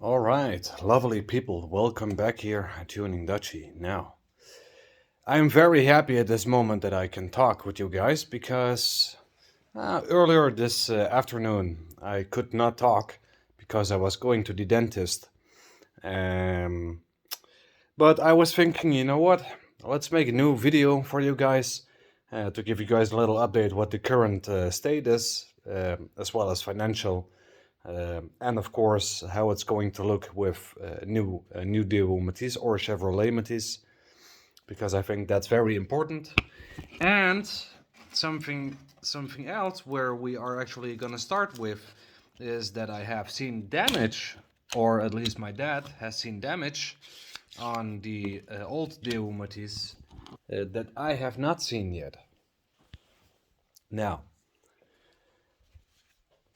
All right, lovely people, welcome back here at Tuning Dutchy. Now, I'm very happy at this moment that I can talk with you guys because earlier this afternoon I could not talk because I was going to the dentist. Um, but I was thinking, you know what? Let's make a new video for you guys to give you guys a little update what the current state is, as well as financial. And of course, how it's going to look with new deal Matiz or Chevrolet Matiz, because I think that's very important. And something else where we are actually gonna start with is that I have seen damage, or at least my dad has seen damage on the old Deo Matiz that I have not seen yet. Now,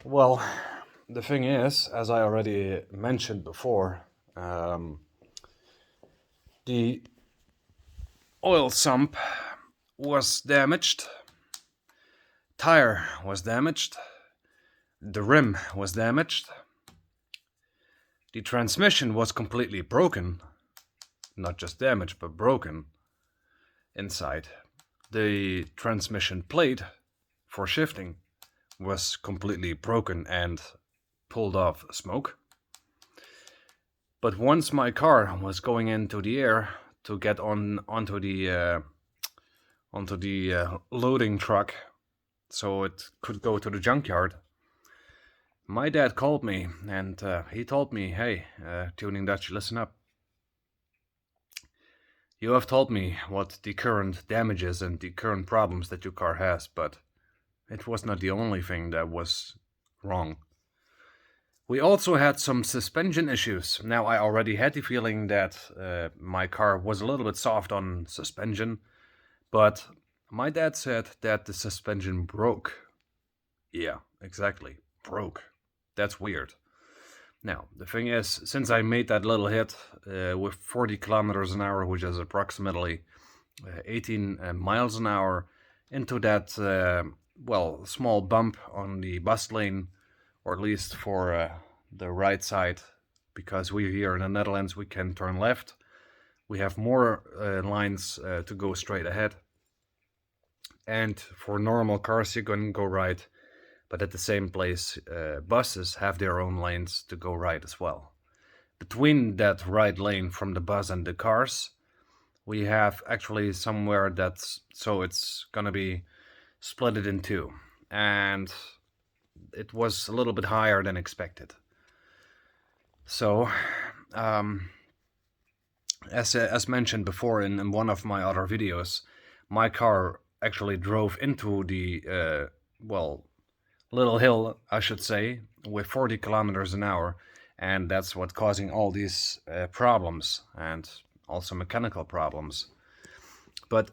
well, the thing is, as I already mentioned before, the oil sump was damaged, tire was damaged, the rim was damaged, the transmission was completely broken, not just damaged but broken inside. The transmission plate for shifting was completely broken and pulled off smoke. But once my car was going into the air to get onto the loading truck, so it could go to the junkyard, my dad called me and he told me, "Hey, Tuning Dutch, listen up. You have told me what the current damages and the current problems that your car has, but it was not the only thing that was wrong. We also had some suspension issues. Now, I already had the feeling that my car was a little bit soft on suspension, but my dad said that the suspension broke. Yeah, exactly, broke. That's weird. Now, the thing is, since I made that little hit with 40 kilometers an hour, which is approximately 18 miles an hour, into that, small bump on the bus lane, or at least for the right side, because we here in the Netherlands, we can turn left. We have more lines to go straight ahead. And for normal cars, you can go right. But at the same place, buses have their own lanes to go right as well. Between that right lane from the bus and the cars, we have actually somewhere so it's gonna be split it in two. And it was a little bit higher than expected. So, as mentioned before in one of my other videos, my car actually drove into the, little hill, I should say, with 40 kilometers an hour, and that's what's causing all these problems and also mechanical problems. But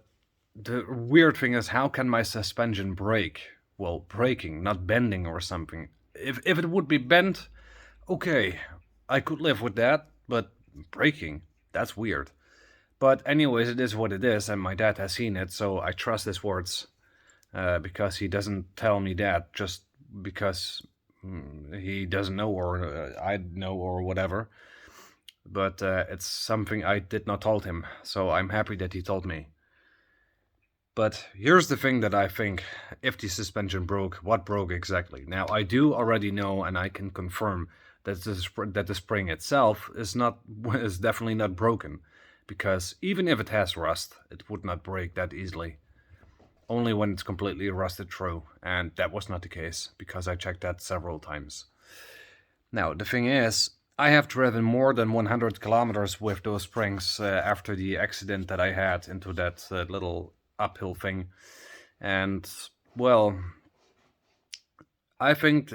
the weird thing is, how can my suspension break? Well, breaking, not bending or something. If it would be bent, okay, I could live with that, but breaking, that's weird. But anyways, it is what it is, and my dad has seen it, so I trust his words. Because he doesn't tell me that just because he doesn't know, or I know, or whatever. But it's something I did not told him, so I'm happy that he told me. But here's the thing that I think, if the suspension broke, what broke exactly? Now, I do already know, and I can confirm that the spring itself is definitely not broken, because even if it has rust, it would not break that easily. Only when it's completely rusted through, and that was not the case, because I checked that several times. Now, the thing is, I have driven more than 100 kilometers with those springs after the accident that I had into that little uphill thing. And, well, I think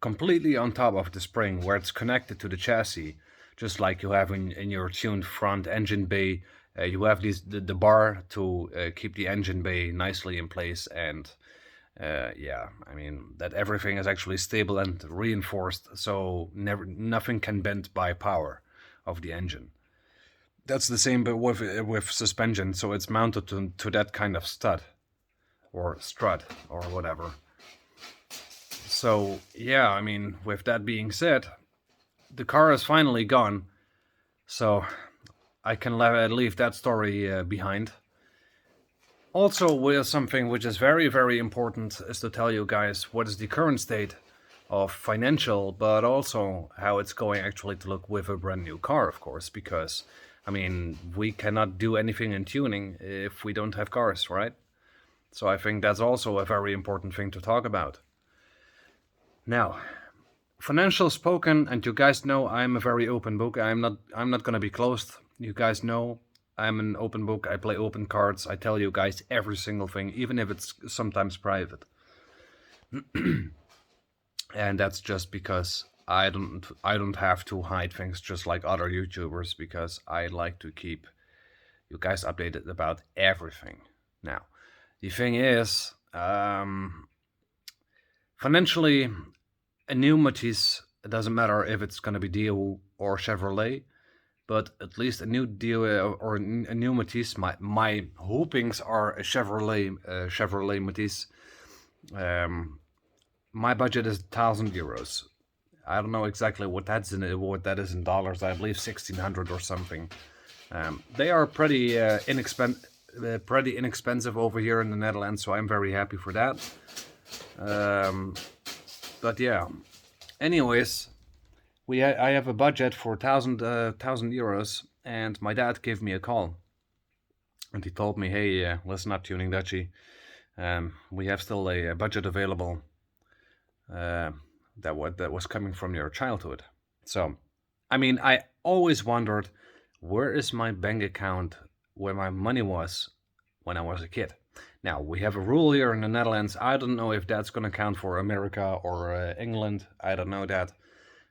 completely on top of the spring, where it's connected to the chassis, just like you have in your tuned front engine bay, you have the bar to keep the engine bay nicely in place, and that everything is actually stable and reinforced, so nothing can bend by power of the engine. That's the same but with suspension, so it's mounted to that kind of stud or strut or whatever. So yeah, with that being said, the car is finally gone, so I can leave that story behind. Also, with something which is very, very important is to tell you guys what is the current state of financial, but also how it's going actually to look with a brand new car, of course, because, I mean, we cannot do anything in tuning if we don't have cars, right? So I think that's also a very important thing to talk about. Now, financial spoken, and you guys know I'm a very open book. I'm not gonna be closed. You guys know I'm an open book. I play open cards. I tell you guys every single thing, even if it's sometimes private. And that's just because I don't have to hide things just like other YouTubers, because I like to keep you guys updated about everything. Now, the thing is, financially, a new Matiz, it doesn't matter if it's gonna be Dio or Chevrolet, but at least a new Dio or a new Matiz. My hopings are a Chevrolet Matiz. My budget is €1,000. I don't know exactly what that is in dollars. I believe 1,600 or something. They are pretty inexpensive over here in the Netherlands, so I'm very happy for that. But yeah, anyways, I have a budget for 1,000 euros, and my dad gave me a call, and he told me, "Hey, listen up, Tuning Dutchy. We have still a budget available that was coming from your childhood." So, I mean, I always wondered, where is my bank account where my money was when I was a kid? Now, we have a rule here in the Netherlands. I don't know if that's going to count for America or England. I don't know that.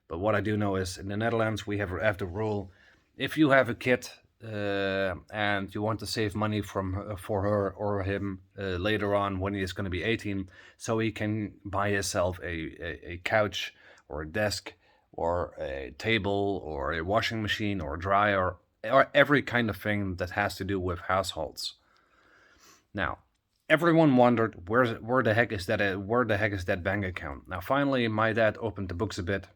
But what I do know is in the Netherlands, we have the rule. If you have a kid and you want to save money for her or him later on when he is going to be 18, so he can buy himself a couch or a desk or a table or a washing machine or a dryer or every kind of thing that has to do with households. Now, everyone wondered where the heck is that bank account. Now, finally, my dad opened the books a bit,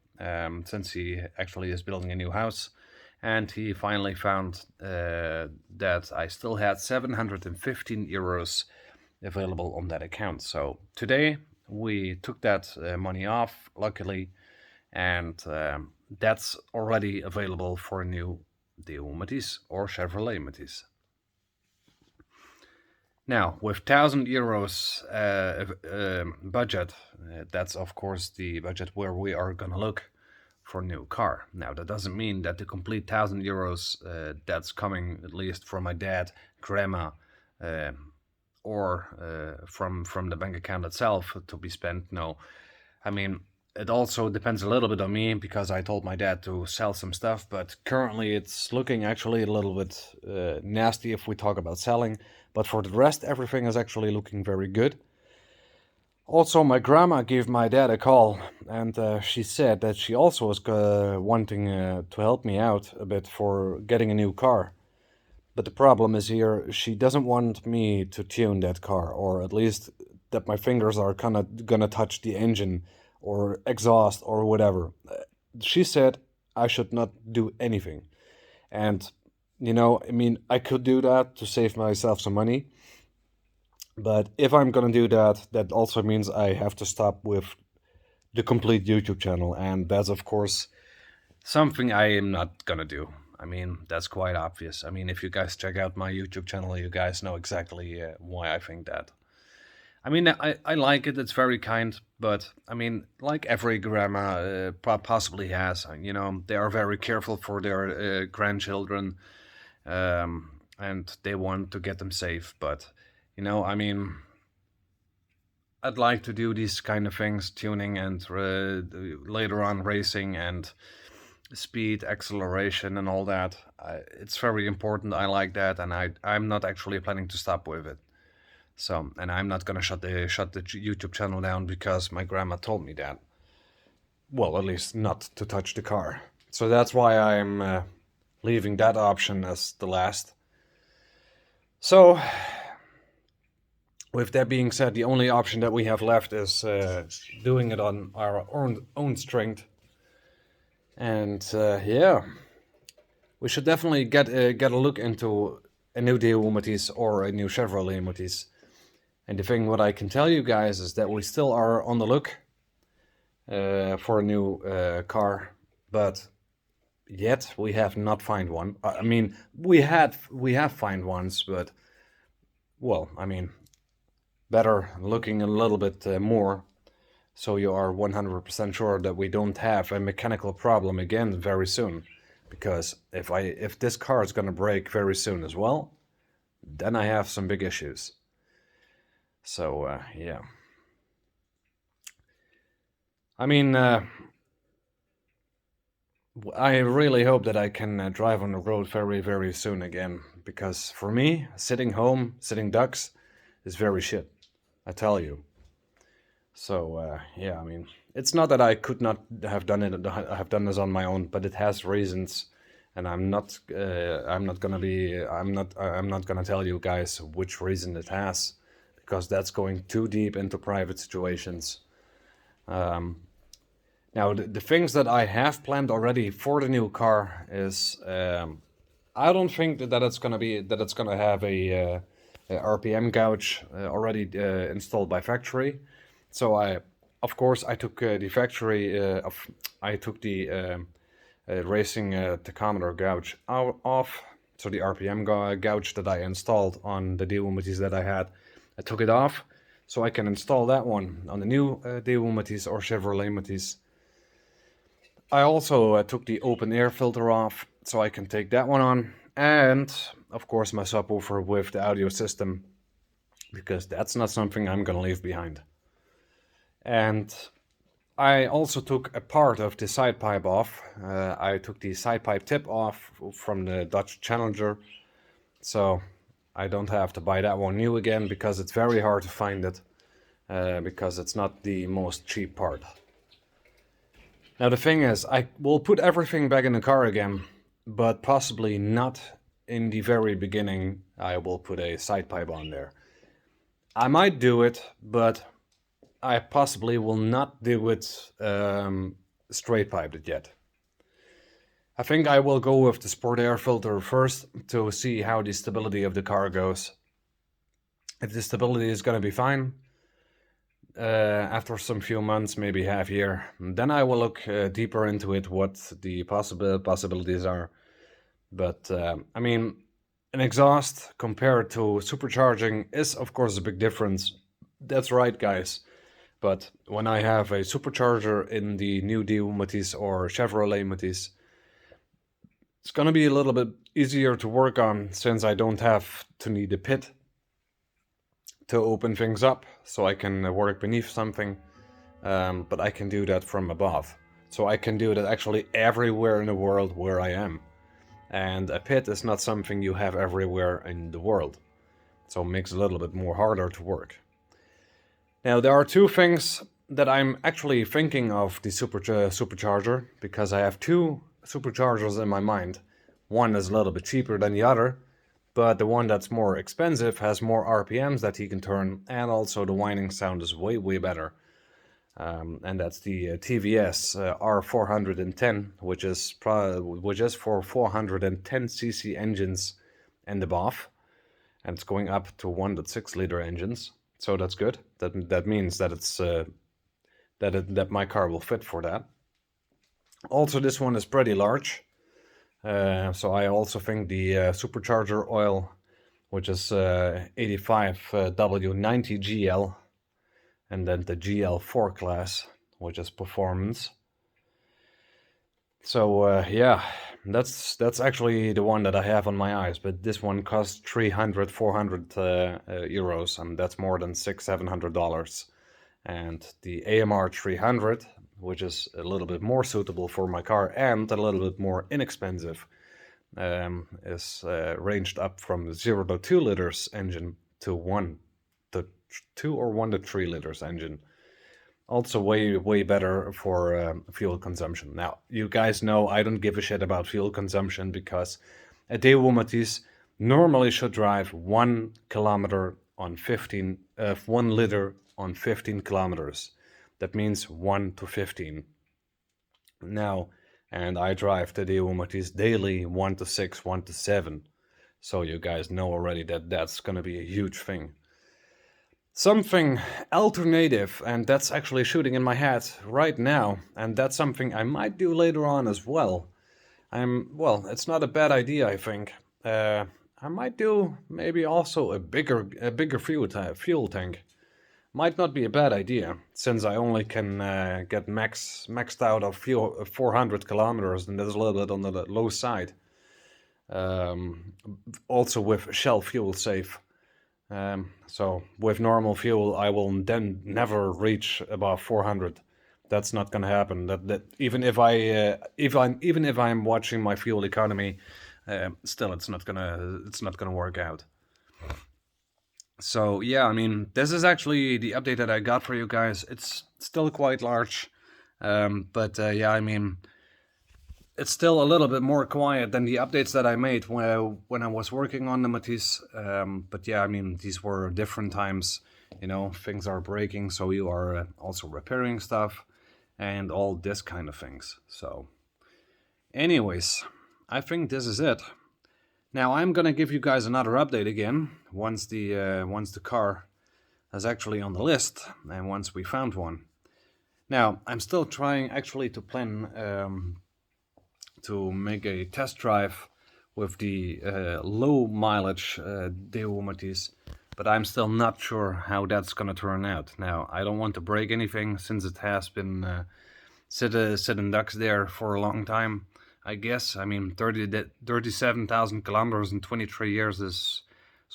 since he actually is building a new house, and he finally found that I still had 715 euros available on that account. So today we took that money off, luckily, and that's already available for a new Dio Matiz or Chevrolet Matiz. Now, with 1,000 euros budget, that's of course the budget where we are gonna look for a new car. Now, that doesn't mean that the complete 1,000 euros that's coming, at least from my dad, grandma, or from the bank account itself to be spent. No, I mean, it also depends a little bit on me, because I told my dad to sell some stuff, but currently it's looking actually a little bit nasty if we talk about selling. But for the rest, everything is actually looking very good. Also, my grandma gave my dad a call, and she said that she also was wanting to help me out a bit for getting a new car. But the problem is here, she doesn't want me to tune that car, or at least that my fingers are kind of gonna touch the engine or exhaust or whatever. She said I should not do anything. And, you know, I mean, I could do that to save myself some money. But if I'm gonna do that, that also means I have to stop with the complete YouTube channel. And that's, of course, something I am not gonna do. I mean, that's quite obvious. I mean, if you guys check out my YouTube channel, you guys know exactly why I think that. I mean, I like it. It's very kind, but I mean, like every grandma possibly has, you know, they are very careful for their grandchildren, and they want to get them safe. But, you know, I mean, I'd like to do these kind of things, tuning and later on racing and speed, acceleration, and all that. It's very important. I like that, and I'm not actually planning to stop with it. So, and I'm not gonna shut the YouTube channel down because my grandma told me that. Well, at least not to touch the car. So that's why I'm leaving that option as the last. So, with that being said, the only option that we have left is doing it on our own strength. And yeah, we should definitely get a look into a new Daewoo Matiz or a new Chevrolet Matiz. And the thing what I can tell you guys is that we still are on the look for a new car, but yet we have not found one. I mean, we have found ones, but well, I mean, better looking a little bit more, so you are 100% sure that we don't have a mechanical problem again very soon. Because if this car is gonna break very soon as well, then I have some big issues. So yeah. I mean, I really hope that I can drive on the road very, very soon again. Because for me, sitting home, sitting ducks, is very shit. I tell you. So yeah, I mean, it's not that I could not have done it. I have done this on my own, but it has reasons, and I'm not gonna tell you guys which reason it has, because that's going too deep into private situations. Now, the things that I have planned already for the new car is, I don't think that it's gonna have a RPM gauge already installed by factory. So of course, I took the factory I took the racing tachometer gouge off. So the RPM gouge that I installed on the Daewoo Matiz that I had, I took it off, so I can install that one on the new Daewoo Matiz or Chevrolet Matiz. I also took the open air filter off, so I can take that one on, and of course my subwoofer with the audio system, because that's not something I'm gonna leave behind. And I also took a part of the side pipe off. I took the side pipe tip off from the Dutch Challenger, so I don't have to buy that one new again, because it's very hard to find it, because it's not the most cheap part. Now the thing is, I will put everything back in the car again, but possibly not in the very beginning. I will put a side pipe on there. I might do it, but I possibly will not do it straight piped yet. I think I will go with the sport air filter first to see how the stability of the car goes. If the stability is gonna be fine, after some few months, maybe half year, then I will look deeper into it, what the possibilities are. But I mean, an exhaust compared to supercharging is of course a big difference. That's right, guys. But when I have a supercharger in the new Daewoo Matiz or Chevrolet Matiz, it's gonna be a little bit easier to work on, since I don't have to need a pit to open things up, so I can work beneath something, but I can do that from above. So I can do that actually everywhere in the world where I am. And a pit is not something you have everywhere in the world, so it makes it a little bit more harder to work. Now there are two things that I'm actually thinking of the supercharger, because I have two superchargers in my mind. One is a little bit cheaper than the other, but the one that's more expensive has more RPMs that he can turn, and also the whining sound is way, way better. And that's the TVS R410, which is for 410cc engines and above, and it's going up to 1.6 liter engines. So that's good. That means that it's that my car will fit for that. Also, this one is pretty large. So I also think the supercharger oil, which is 85W90GL, and then the GL4 class, which is performance. So yeah, that's actually the one that I have on my eyes, but this one costs 300, 400 euros, and that's more than $600-700. And the AMR 300, which is a little bit more suitable for my car and a little bit more inexpensive, is ranged up from 0 to 2 liters engine to 1 to 2 or 1 to 3 liters engine. Also way better for fuel consumption. Now, you guys know I don't give a shit about fuel consumption, because a Daewoo Matiz normally should drive 1 kilometer on 15, 1 liter on 15 kilometers. That means 1 to 15. Now, and I drive the Matiz daily 1 to 6, 1 to 7. So you guys know already that that's gonna be a huge thing. Something alternative, and that's actually shooting in my head right now, and that's something I might do later on as well. Well, it's not a bad idea, I think. I might do maybe also a bigger fuel tank. Might not be a bad idea, since I only can get maxed out of fuel 400 kilometers, and that's a little bit on the low side. Also with Shell fuel safe. So with normal fuel, I will then never reach above 400. That's not gonna happen. That even if I'm watching my fuel economy, still it's not gonna work out. So yeah, I mean, this is actually the update that I got for you guys. It's still quite large, but yeah, I mean, it's still a little bit more quiet than the updates that I made when I was working on the Matiz. But yeah, I mean, these were different times. You know, things are breaking, so you are also repairing stuff and all this kind of things. So anyways, I think this is it. Now I'm gonna give you guys another update again once the car is actually on the list and once we found one. Now I'm still trying actually to plan to make a test drive with the low mileage Matiz, but I'm still not sure how that's gonna turn out. Now I don't want to break anything since it has been sitting ducks there for a long time. I guess, I mean, 37,000 kilometers in 23 years is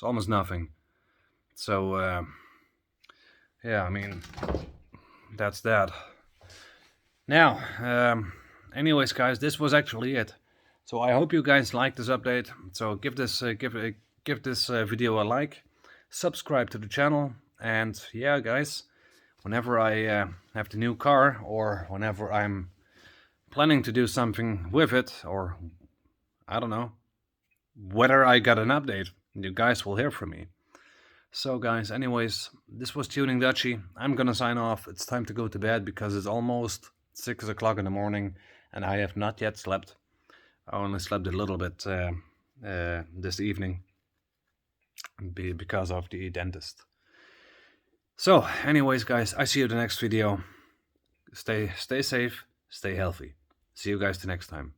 almost nothing. So, yeah, I mean, that's that. Now, anyways, guys, this was actually it. So I hope you guys liked this update. So give this video a like, subscribe to the channel, and yeah, guys, whenever I have the new car or whenever I'm planning to do something with it, or I don't know, whether I got an update, you guys will hear from me. So guys, anyways, this was Tuning Dutchy. I'm gonna sign off. It's time to go to bed because it's almost 6 o'clock in the morning and I have not yet slept. I only slept a little bit this evening because of the dentist. So anyways, guys, I see you in the next video. Stay safe, stay healthy. See you guys the next time.